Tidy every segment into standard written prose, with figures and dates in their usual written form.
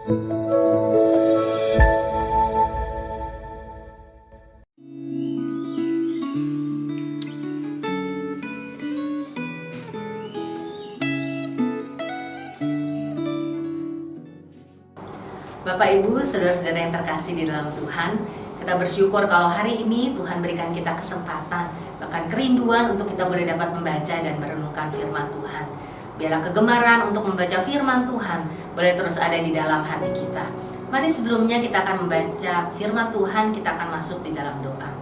Bapak Ibu, saudara-saudara yang terkasih di dalam Tuhan, kita bersyukur kalau hari ini Tuhan berikan kita kesempatan, bahkan kerinduan untuk kita boleh dapat membaca dan merenungkan firman Tuhan. Biarlah kegemaran untuk membaca firman Tuhan boleh terus ada di dalam hati kita. Mari sebelumnya kita akan membaca firman Tuhan, kita akan masuk di dalam doa.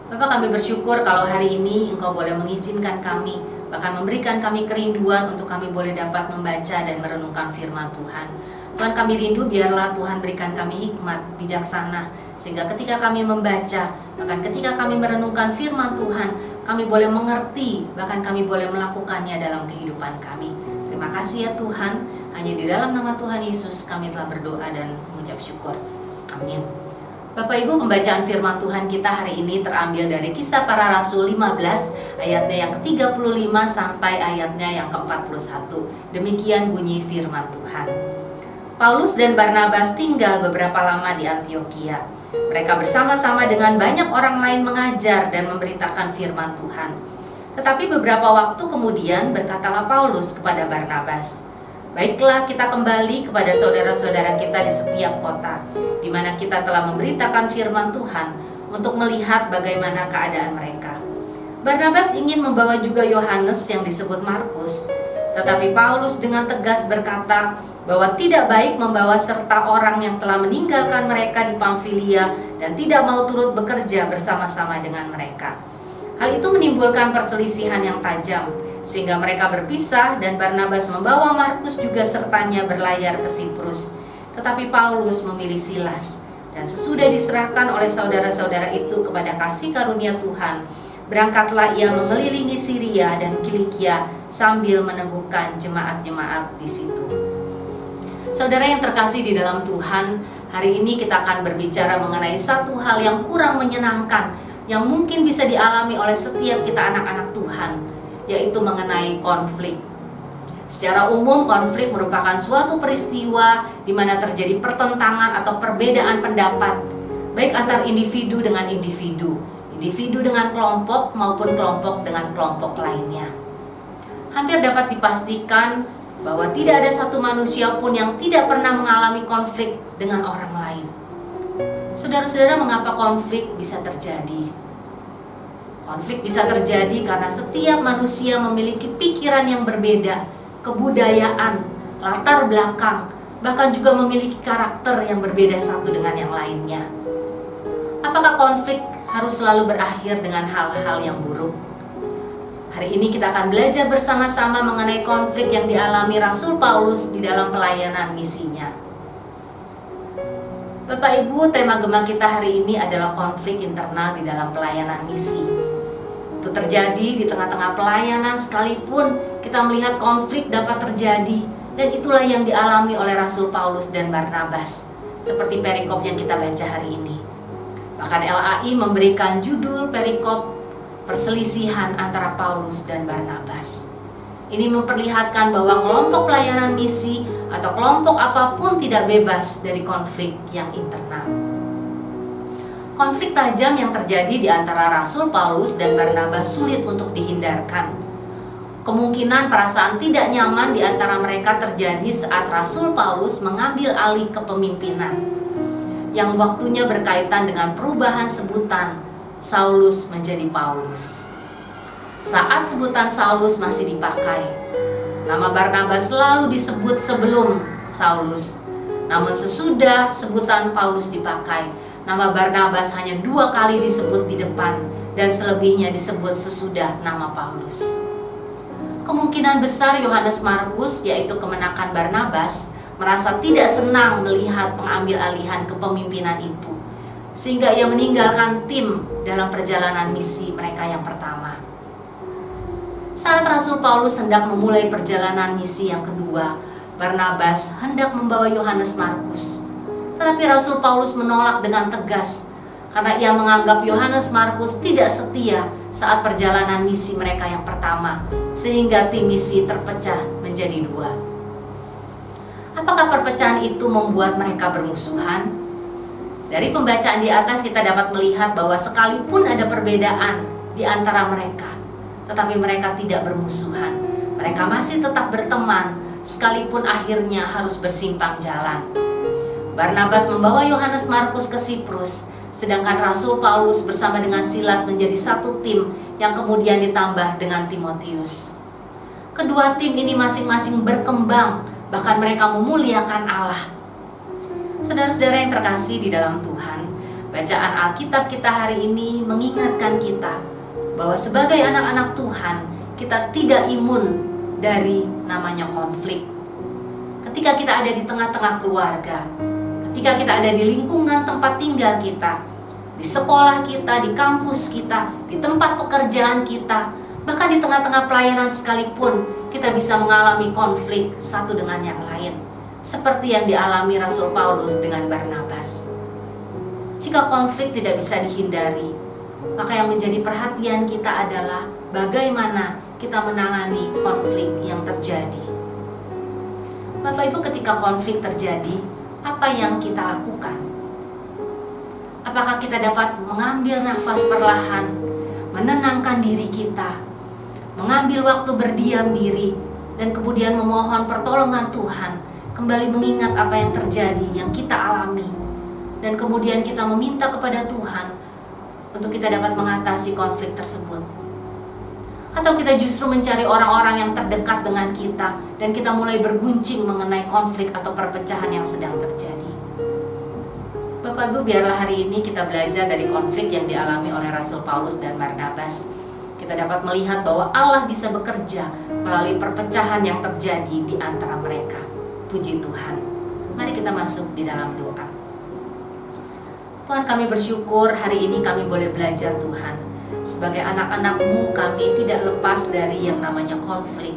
Bapak, kami bersyukur kalau hari ini Engkau boleh mengizinkan kami, bahkan memberikan kami kerinduan untuk kami boleh dapat membaca dan merenungkan firman Tuhan. Tuhan, kami rindu biarlah Tuhan berikan kami hikmat, bijaksana, sehingga ketika kami membaca, bahkan ketika kami merenungkan firman Tuhan, kami boleh mengerti, bahkan kami boleh melakukannya dalam kehidupan kami. Terima kasih ya Tuhan, hanya di dalam nama Tuhan Yesus kami telah berdoa dan mengucap syukur. Amin. Bapak Ibu, pembacaan firman Tuhan kita hari ini terambil dari Kisah Para Rasul 15 ayatnya yang ke-35 sampai ayatnya yang ke-41. Demikian bunyi firman Tuhan. Paulus dan Barnabas tinggal beberapa lama di Antiokhia. Mereka bersama-sama dengan banyak orang lain mengajar dan memberitakan firman Tuhan. Tetapi beberapa waktu kemudian berkatalah Paulus kepada Barnabas, "Baiklah, kita kembali kepada saudara-saudara kita di setiap kota, di mana kita telah memberitakan firman Tuhan untuk melihat bagaimana keadaan mereka." Barnabas ingin membawa juga Yohanes yang disebut Markus, tetapi Paulus dengan tegas berkata bahwa tidak baik membawa serta orang yang telah meninggalkan mereka di Pamfilia dan tidak mau turut bekerja bersama-sama dengan mereka. Hal itu menimbulkan perselisihan yang tajam, sehingga mereka berpisah dan Barnabas membawa Markus juga sertanya berlayar ke Siprus. Tetapi Paulus memilih Silas, dan sesudah diserahkan oleh saudara-saudara itu kepada kasih karunia Tuhan, berangkatlah ia mengelilingi Syria dan Kilikia sambil meneguhkan jemaat-jemaat di situ. Saudara yang terkasih di dalam Tuhan, hari ini kita akan berbicara mengenai satu hal yang kurang menyenangkan, yang mungkin bisa dialami oleh setiap kita anak-anak Tuhan, yaitu mengenai konflik. Secara umum, konflik merupakan suatu peristiwa di mana terjadi pertentangan atau perbedaan pendapat, baik antar individu dengan individu, individu dengan kelompok maupun kelompok dengan kelompok lainnya. Hampir dapat dipastikan bahwa tidak ada satu manusia pun yang tidak pernah mengalami konflik dengan orang lain. Saudara-saudara, mengapa konflik bisa terjadi? Konflik bisa terjadi karena setiap manusia memiliki pikiran yang berbeda, kebudayaan, latar belakang, bahkan juga memiliki karakter yang berbeda satu dengan yang lainnya. Apakah konflik harus selalu berakhir dengan hal-hal yang buruk? Hari ini kita akan belajar bersama-sama mengenai konflik yang dialami Rasul Paulus di dalam pelayanan misinya. Bapak Ibu, tema gema kita hari ini adalah konflik internal di dalam pelayanan misi. Itu terjadi di tengah-tengah pelayanan sekalipun kita melihat konflik dapat terjadi, dan itulah yang dialami oleh Rasul Paulus dan Barnabas, seperti perikop yang kita baca hari ini. Bahkan LAI memberikan judul perikop perselisihan antara Paulus dan Barnabas. Ini memperlihatkan bahwa kelompok pelayanan misi atau kelompok apapun tidak bebas dari konflik yang internal. Konflik tajam yang terjadi di antara Rasul Paulus dan Barnabas sulit untuk dihindarkan. Kemungkinan perasaan tidak nyaman di antara mereka terjadi saat Rasul Paulus mengambil alih kepemimpinan, yang waktunya berkaitan dengan perubahan sebutan Saulus menjadi Paulus. Saat sebutan Saulus masih dipakai, nama Barnabas selalu disebut sebelum Saulus. Namun sesudah sebutan Paulus dipakai, nama Barnabas hanya 2 kali disebut di depan, dan selebihnya disebut sesudah nama Paulus. Kemungkinan besar Yohanes Markus, yaitu kemenakan Barnabas, merasa tidak senang melihat pengambil alihan kepemimpinan itu, sehingga ia meninggalkan tim dalam perjalanan misi mereka yang pertama. Saat Rasul Paulus hendak memulai perjalanan misi yang kedua, Barnabas hendak membawa Yohanes Markus. Tetapi Rasul Paulus menolak dengan tegas, karena ia menganggap Yohanes Markus tidak setia saat perjalanan misi mereka yang pertama, sehingga tim misi terpecah menjadi 2. Apakah perpecahan itu membuat mereka bermusuhan? Dari pembacaan di atas kita dapat melihat bahwa sekalipun ada perbedaan di antara mereka, tetapi mereka tidak bermusuhan. Mereka masih tetap berteman, sekalipun akhirnya harus bersimpang jalan. Barnabas membawa Yohanes Markus ke Siprus, sedangkan Rasul Paulus bersama dengan Silas menjadi satu tim yang kemudian ditambah dengan Timotius. Kedua tim ini masing-masing berkembang, bahkan mereka memuliakan Allah. Saudara-saudara yang terkasih di dalam Tuhan, bacaan Alkitab kita hari ini mengingatkan kita bahwa sebagai anak-anak Tuhan, kita tidak imun dari namanya konflik. Ketika kita ada di tengah-tengah keluarga, ketika kita ada di lingkungan tempat tinggal kita, di sekolah kita, di kampus kita, di tempat pekerjaan kita, bahkan di tengah-tengah pelayanan sekalipun, kita bisa mengalami konflik satu dengan yang lain, seperti yang dialami Rasul Paulus dengan Barnabas. Jika konflik tidak bisa dihindari, maka yang menjadi perhatian kita adalah bagaimana kita menangani konflik yang terjadi. Bapak Ibu, ketika konflik terjadi, apa yang kita lakukan? Apakah kita dapat mengambil nafas perlahan, menenangkan diri kita, mengambil waktu berdiam diri, dan kemudian memohon pertolongan Tuhan, kembali mengingat apa yang terjadi, yang kita alami, dan kemudian kita meminta kepada Tuhan untuk kita dapat mengatasi konflik tersebut? Atau kita justru mencari orang-orang yang terdekat dengan kita dan kita mulai berguncing mengenai konflik atau perpecahan yang sedang terjadi? Bapak Ibu, biarlah hari ini kita belajar dari konflik yang dialami oleh Rasul Paulus dan Barnabas. Kita dapat melihat bahwa Allah bisa bekerja melalui perpecahan yang terjadi di antara mereka. Puji Tuhan. Mari kita masuk di dalam doa. Tuhan, kami bersyukur hari ini kami boleh belajar Tuhan. Sebagai anak-anak-Mu, kami tidak lepas dari yang namanya konflik.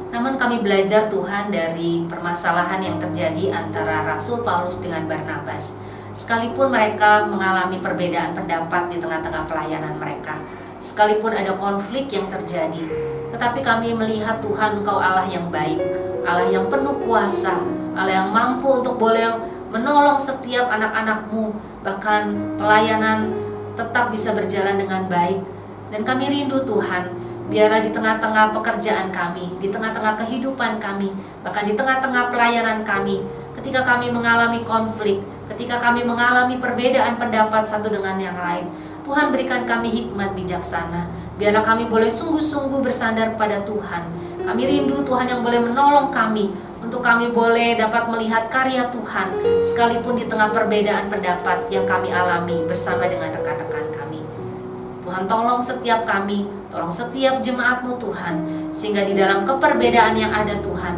Namun kami belajar Tuhan dari permasalahan yang terjadi antara Rasul Paulus dengan Barnabas. Sekalipun mereka mengalami perbedaan pendapat di tengah-tengah pelayanan mereka, sekalipun ada konflik yang terjadi, tetapi kami melihat Tuhan, Engkau Allah yang baik, Allah yang penuh kuasa, Allah yang mampu untuk boleh menolong setiap anak-anak-Mu, bahkan pelayanan tetap bisa berjalan dengan baik. Dan kami rindu Tuhan, biarlah di tengah-tengah pekerjaan kami, di tengah-tengah kehidupan kami, bahkan di tengah-tengah pelayanan kami, ketika kami mengalami konflik, ketika kami mengalami perbedaan pendapat satu dengan yang lain, Tuhan berikan kami hikmat bijaksana. Biarlah kami boleh sungguh-sungguh bersandar pada Tuhan. Kami rindu Tuhan yang boleh menolong kami, untuk kami boleh dapat melihat karya Tuhan, sekalipun di tengah perbedaan pendapat yang kami alami bersama dengan rekan-rekan kami. Tuhan, tolong setiap kami, tolong setiap jemaat-Mu Tuhan, sehingga di dalam keperbedaan yang ada Tuhan,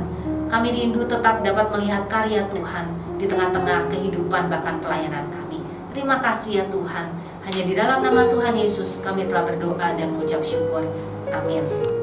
kami rindu tetap dapat melihat karya Tuhan di tengah-tengah kehidupan bahkan pelayanan kami. Terima kasih ya Tuhan. Hanya di dalam nama Tuhan Yesus kami telah berdoa dan mengucap syukur. Amin.